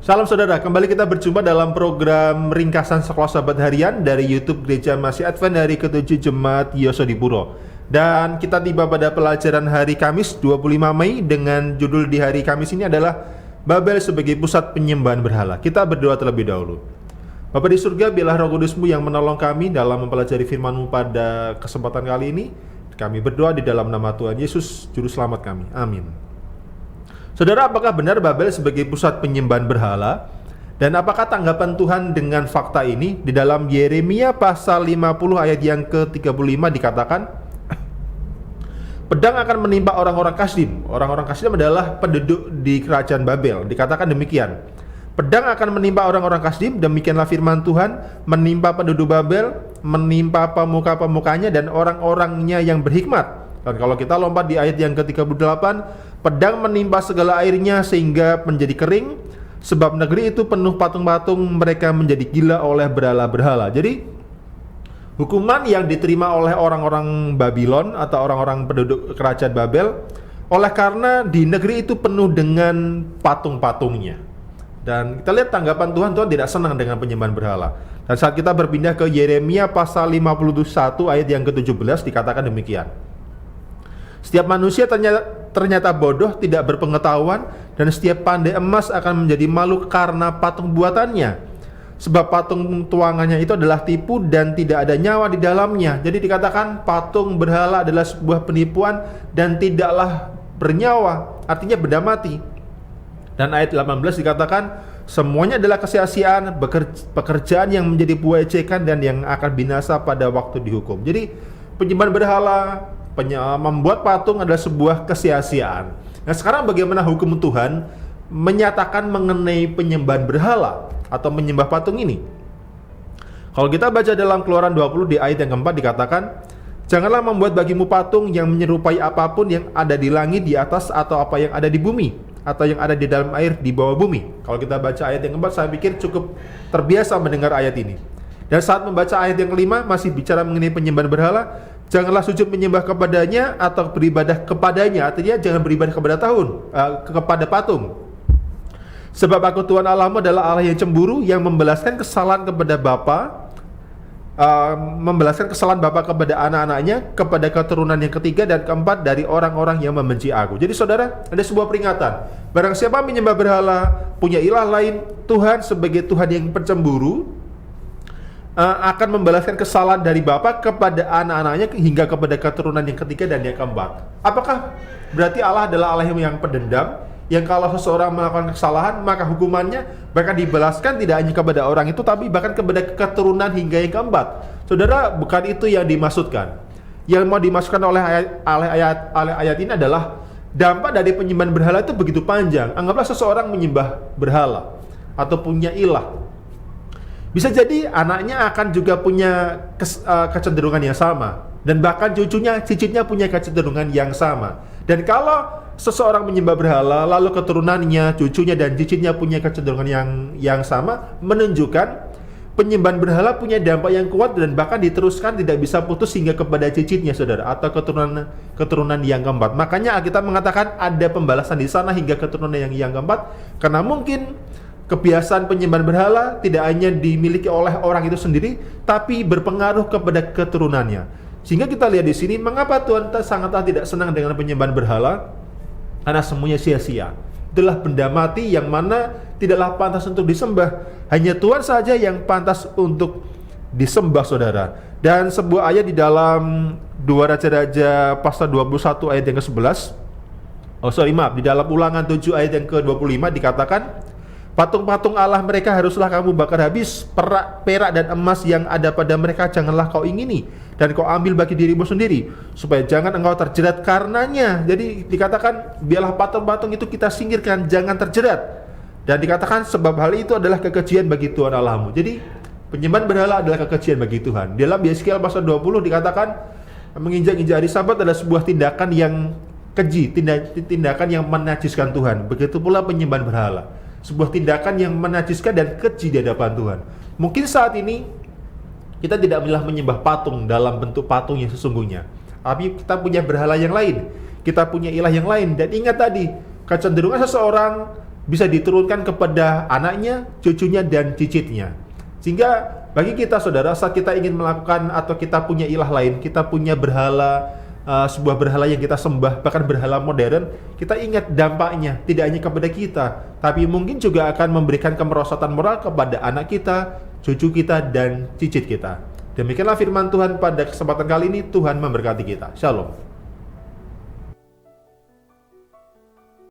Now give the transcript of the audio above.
Salam saudara, kembali kita berjumpa dalam program ringkasan Sekolah Sahabat Harian dari YouTube Gereja Masih Advent hari ke-7 Jemaat Yosodipuro. Dan kita tiba pada pelajaran hari Kamis 25 Mei dengan judul di hari Kamis ini adalah Babel sebagai pusat penyembahan berhala. Kita berdoa terlebih dahulu. Bapa di surga, biarlah Roh Kudus-Mu yang menolong kami dalam mempelajari firman-Mu pada kesempatan kali ini. Kami berdoa di dalam nama Tuhan Yesus, Juru Selamat kami. Amin. Saudara, apakah benar Babel sebagai pusat penyembahan berhala? Dan apakah tanggapan Tuhan dengan fakta ini? Di dalam Yeremia pasal 50 ayat yang ke-35 dikatakan, pedang akan menimpa orang-orang Kasdim. Orang-orang Kasdim adalah penduduk di kerajaan Babel. Dikatakan demikian, pedang akan menimpa orang-orang Kasdim, demikianlah firman Tuhan, menimpa penduduk Babel, menimpa pemuka-pemukanya dan orang-orangnya yang berhikmat. Dan kalau kita lompat di ayat yang ke-38, pedang menimpa segala airnya sehingga menjadi kering, sebab negeri itu penuh patung-patung, mereka menjadi gila oleh berhala-berhala. Jadi hukuman yang diterima oleh orang-orang Babylon atau orang-orang penduduk kerajaan Babel, oleh karena di negeri itu penuh dengan patung-patungnya. Dan kita lihat tanggapan Tuhan tidak senang dengan penyembahan berhala. Dan saat kita berpindah ke Yeremia pasal 51 ayat yang ke-17 dikatakan demikian, setiap manusia ternyata bodoh, tidak berpengetahuan, dan setiap pandai emas akan menjadi malu karena patung buatannya. Sebab patung tuangannya itu adalah tipu dan tidak ada nyawa di dalamnya. Jadi dikatakan patung berhala adalah sebuah penipuan dan tidaklah bernyawa, artinya benda mati. Dan ayat 18 dikatakan, semuanya adalah kesia-siaan, pekerjaan yang menjadi buah ejekan dan yang akan binasa pada waktu dihukum. Jadi penyembahan berhala, membuat patung adalah sebuah kesia-siaan. Nah, sekarang bagaimana hukum Tuhan menyatakan mengenai penyembahan berhala atau menyembah patung ini? Kalau kita baca dalam Keluaran 20 di ayat yang keempat dikatakan, janganlah membuat bagimu patung yang menyerupai apapun yang ada di langit di atas, atau apa yang ada di bumi, atau yang ada di dalam air di bawah bumi. Kalau kita baca ayat yang keempat, saya pikir cukup terbiasa mendengar ayat ini. Dan saat membaca ayat yang kelima masih bicara mengenai penyembahan berhala. Janganlah sujud menyembah kepadanya atau beribadah kepadanya. Artinya jangan beribadah kepada patung. Sebab aku Tuhan Allahmu adalah Allah yang cemburu, yang membalaskan kesalahan kepada membalaskan kesalahan bapa kepada anak-anaknya, kepada keturunan yang ketiga dan keempat dari orang-orang yang membenci aku. Jadi saudara, ada sebuah peringatan. Barang siapa menyembah berhala, punya ilah lain, Tuhan sebagai Tuhan yang pencemburu, akan membalaskan kesalahan dari bapa kepada anak-anaknya hingga kepada keturunan yang ketiga dan yang keempat. Apakah berarti Allah adalah Allah yang pendendam, yang kalau seseorang melakukan kesalahan maka hukumannya bahkan dibalaskan tidak hanya kepada orang itu, tapi bahkan kepada keturunan hingga yang keempat? Saudara, bukan itu yang dimaksudkan. Yang mau dimasukkan oleh ayat ini adalah dampak dari penyembahan berhala itu begitu panjang. Anggaplah seseorang menyembah berhala atau punya ilah. Bisa jadi anaknya akan juga punya kecenderungan yang sama, dan bahkan cucunya, cicitnya punya kecenderungan yang sama. Dan kalau seseorang menyembah berhala, lalu keturunannya, cucunya dan cicitnya punya kecenderungan yang sama, menunjukkan penyembahan berhala punya dampak yang kuat dan bahkan diteruskan tidak bisa putus hingga kepada cicitnya, saudara, atau keturunan yang keempat. Makanya kita mengatakan ada pembalasan di sana hingga keturunan yang keempat, karena mungkin kebiasaan penyembahan berhala tidak hanya dimiliki oleh orang itu sendiri, tapi berpengaruh kepada keturunannya. Sehingga kita lihat di sini mengapa Tuhan sangatlah tidak senang dengan penyembahan berhala, karena semuanya sia-sia. Itulah benda mati yang mana tidaklah pantas untuk disembah. Hanya Tuhan saja yang pantas untuk disembah, saudara. Dan sebuah ayat di dalam 2 Raja-Raja pasal 21 ayat yang ke-11. Di dalam Ulangan 7 ayat yang ke-25 dikatakan, patung-patung Allah mereka haruslah kamu bakar habis, perak dan emas yang ada pada mereka janganlah kau ingini, dan kau ambil bagi dirimu sendiri, supaya jangan engkau terjerat karenanya. Jadi dikatakan, biarlah patung-patung itu kita singkirkan, jangan terjerat. Dan dikatakan, sebab hal itu adalah kekejian bagi Tuhan Allahmu. Jadi penyembahan berhala adalah kekejian bagi Tuhan. Dalam Yeskiel pasal 20 dikatakan, menginjak-injak hari Sabat adalah sebuah tindakan yang keji, tindakan yang menajiskan Tuhan. Begitu pula penyembahan berhala, sebuah tindakan yang menajiskan dan keji di hadapan Tuhan. Mungkin saat ini kita tidak menyembah patung dalam bentuk patung yang sesungguhnya, tapi kita punya berhala yang lain, kita punya ilah yang lain. Dan ingat tadi, kecenderungan seseorang bisa diturunkan kepada anaknya, cucunya, dan cicitnya. Sehingga bagi kita saudara, saat kita ingin melakukan atau kita punya ilah lain, kita punya berhala, sebuah berhala yang kita sembah, bahkan berhala modern, kita ingat dampaknya tidak hanya kepada kita, tapi mungkin juga akan memberikan kemerosotan moral kepada anak kita, cucu kita, dan cicit kita. Demikianlah firman Tuhan pada kesempatan kali ini. Tuhan memberkati kita. Shalom.